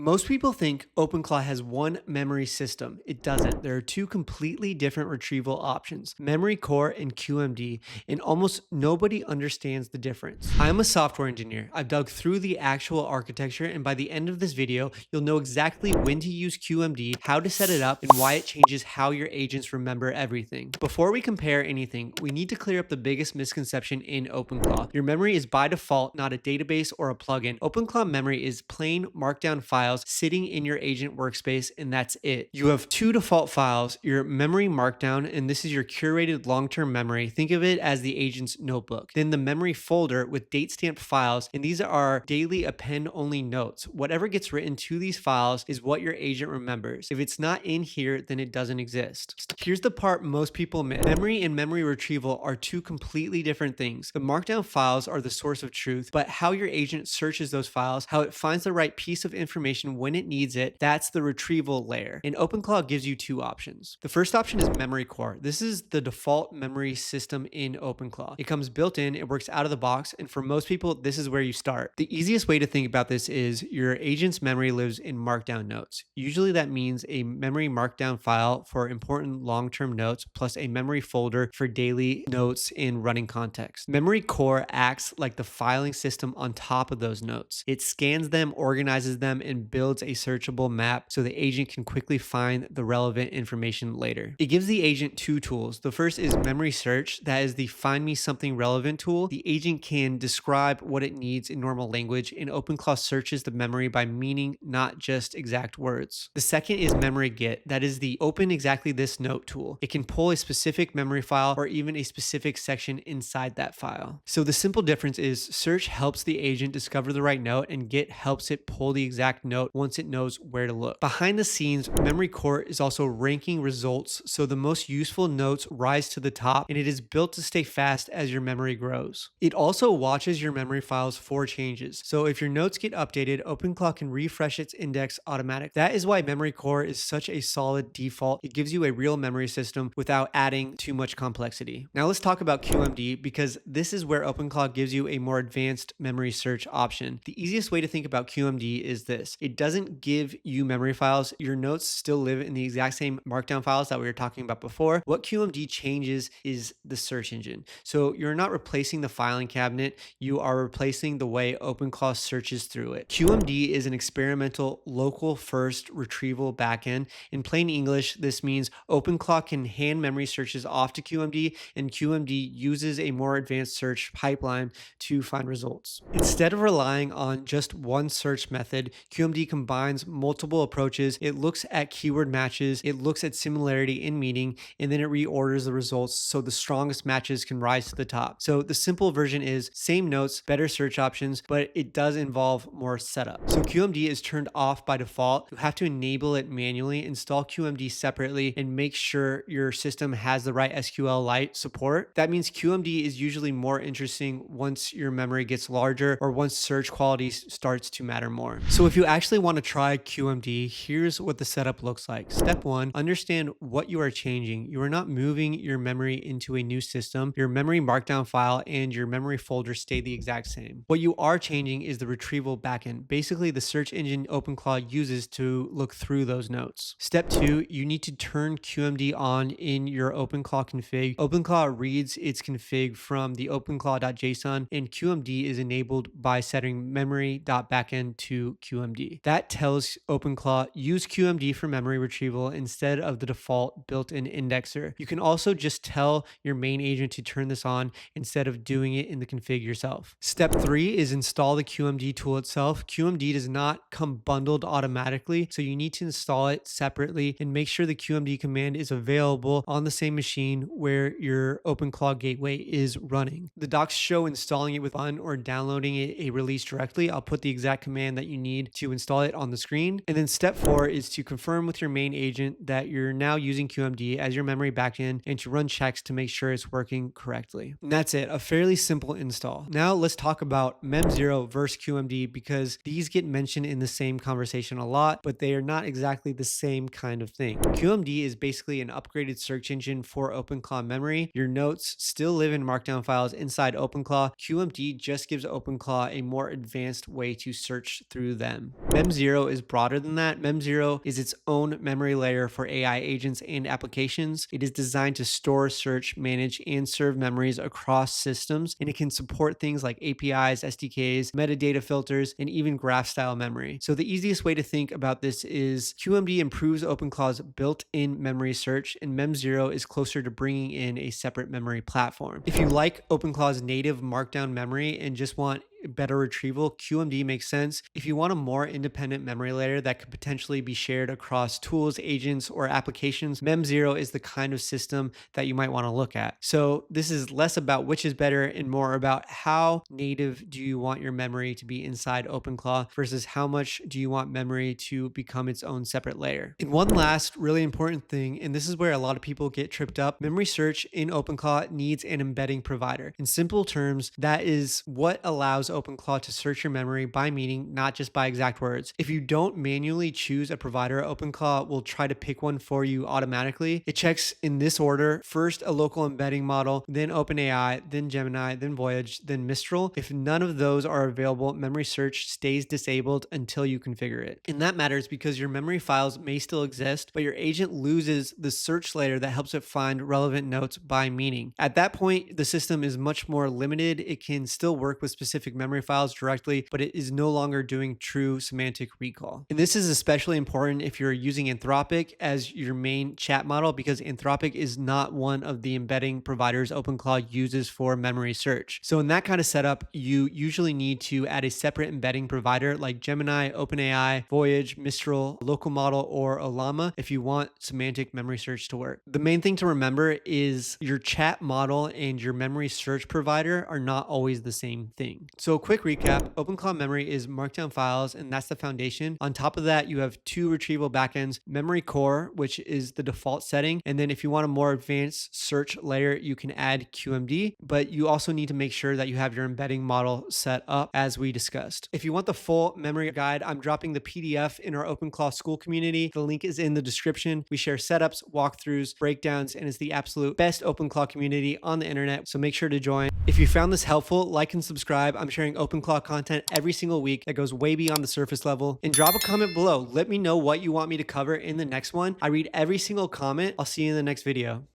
Most people think OpenClaw has one memory system. It doesn't. There are two completely different retrieval options, Memory Core and QMD, and almost nobody understands the difference. I'm a software engineer. I've dug through the actual architecture, and by the end of this video, you'll know exactly when to use QMD, how to set it up, and why it changes how your agents remember everything. Before we compare anything, we need to clear up the biggest misconception in OpenClaw. Your memory is by default not a database or a plugin. OpenClaw memory is plain Markdown files sitting in your agent workspace, and that's it. You have two default files, your memory Markdown, and this is your curated long-term memory. Think of it as the agent's notebook. Then the memory folder with date-stamped files, and these are daily append-only notes. Whatever gets written to these files is what your agent remembers. If it's not in here, then it doesn't exist. Here's the part most people miss. Memory and memory retrieval are two completely different things. The Markdown files are the source of truth, but how your agent searches those files, how it finds the right piece of information when it needs it, that's the retrieval layer. And OpenClaw gives you two options. The first option is Memory Core. This is the default memory system in OpenClaw. It comes built in, it works out of the box, and for most people, this is where you start. The easiest way to think about this is your agent's memory lives in Markdown notes. Usually that means a memory Markdown file for important long-term notes plus a memory folder for daily notes in running context. Memory Core acts like the filing system on top of those notes. It scans them, organizes them, and builds a searchable map so the agent can quickly find the relevant information later. It gives the agent two tools. The first is memory search. That is the find me something relevant tool. The agent can describe what it needs in normal language, and OpenClaw searches the memory by meaning, not just exact words. The second is memory get. That is the open exactly this note tool. It can pull a specific memory file or even a specific section inside that file. So the simple difference is search helps the agent discover the right note, and get helps it pull the exact note once it knows where to look. Behind the scenes, Memory Core is also ranking results, so the most useful notes rise to the top, and it is built to stay fast as your memory grows. It also watches your memory files for changes, so if your notes get updated, OpenClaw can refresh its index automatically. That is why Memory Core is such a solid default. It gives you a real memory system without adding too much complexity. Now let's talk about QMD, because this is where OpenClaw gives you a more advanced memory search option. The easiest way to think about QMD is this. It doesn't give you memory files. Your notes still live in the exact same Markdown files that we were talking about before. What QMD changes is the search engine. So you're not replacing the filing cabinet, you are replacing the way OpenClaw searches through it. QMD is an experimental local first retrieval backend. In plain English, this means OpenClaw can hand memory searches off to QMD, and QMD uses a more advanced search pipeline to find results. Instead of relying on just one search method, QMD combines multiple approaches. It looks at keyword matches, it looks at similarity in meaning, and then it reorders the results so the strongest matches can rise to the top. So the simple version is same notes, better search options, but it does involve more setup. So QMD is turned off by default. You have to enable it manually, install QMD separately, and make sure your system has the right SQLite support. That means QMD is usually more interesting once your memory gets larger or once search quality starts to matter more. So if you actually want to try QMD, here's what the setup looks like. Step one, understand what you are changing. You are not moving your memory into a new system. Your memory Markdown file and your memory folder stay the exact same. What you are changing is the retrieval backend, basically the search engine OpenClaw uses to look through those notes. Step two, you need to turn QMD on in your OpenClaw config. OpenClaw reads its config from the openclaw.json, and QMD is enabled by setting memory.backend to QMD. That tells OpenClaw use QMD for memory retrieval instead of the default built-in indexer. You can also just tell your main agent to turn this on instead of doing it in the config yourself. Step three is install the QMD tool itself. QMD does not come bundled automatically, so you need to install it separately and make sure the QMD command is available on the same machine where your OpenClaw gateway is running. The docs show installing it with fun or downloading a release directly. I'll put the exact command that you need to install it on the screen. And then step four is to confirm with your main agent that you're now using QMD as your memory backend and to run checks to make sure it's working correctly. And that's it, a fairly simple install. Now let's talk about Mem0 versus QMD, because these get mentioned in the same conversation a lot, but they are not exactly the same kind of thing. QMD is basically an upgraded search engine for OpenClaw memory. Your notes still live in Markdown files inside OpenClaw. QMD just gives OpenClaw a more advanced way to search through them. Mem0 is broader than that. Mem0 is its own memory layer for AI agents and applications. It is designed to store, search, manage, and serve memories across systems, and it can support things like APIs, SDKs, metadata filters, and even graph-style memory. So the easiest way to think about this is QMD improves OpenClaw's built-in memory search, and Mem0 is closer to bringing in a separate memory platform. If you like OpenClaw's native Markdown memory and just want better retrieval, QMD makes sense. If you want a more independent memory layer that could potentially be shared across tools, agents, or applications, Mem0 is the kind of system that you might want to look at. So this is less about which is better and more about how native do you want your memory to be inside OpenClaw versus how much do you want memory to become its own separate layer. And one last really important thing, and this is where a lot of people get tripped up, memory search in OpenClaw needs an embedding provider. In simple terms, that is what allows OpenClaw to search your memory by meaning, not just by exact words. If you don't manually choose a provider, OpenClaw will try to pick one for you automatically. It checks in this order: first a local embedding model, then OpenAI, then Gemini, then Voyage, then Mistral. If none of those are available, memory search stays disabled until you configure it. And that matters because your memory files may still exist, but your agent loses the search layer that helps it find relevant notes by meaning. At that point, the system is much more limited. It can still work with specific memory files directly, but it is no longer doing true semantic recall. And this is especially important if you're using Anthropic as your main chat model, because Anthropic is not one of the embedding providers OpenClaw uses for memory search. So in that kind of setup, you usually need to add a separate embedding provider like Gemini, OpenAI, Voyage, Mistral, Local Model, or Llama if you want semantic memory search to work. The main thing to remember is your chat model and your memory search provider are not always the same thing. So a quick recap: OpenClaw memory is Markdown files, and that's the foundation. On top of that, you have two retrieval backends: memory core, which is the default setting, and then if you want a more advanced search layer, you can add QMD, but you also need to make sure that you have your embedding model set up as we discussed. If you want the full memory guide, I'm dropping the PDF in our OpenClaw school community. The link is in the description. We share setups, walkthroughs, breakdowns, and it's the absolute best OpenClaw community on the internet, so make sure to join. If you found this helpful, like and subscribe. I'm sharing OpenClaw content every single week that goes way beyond the surface level. And drop a comment below. Let me know what you want me to cover in the next one. I read every single comment. I'll see you in the next video.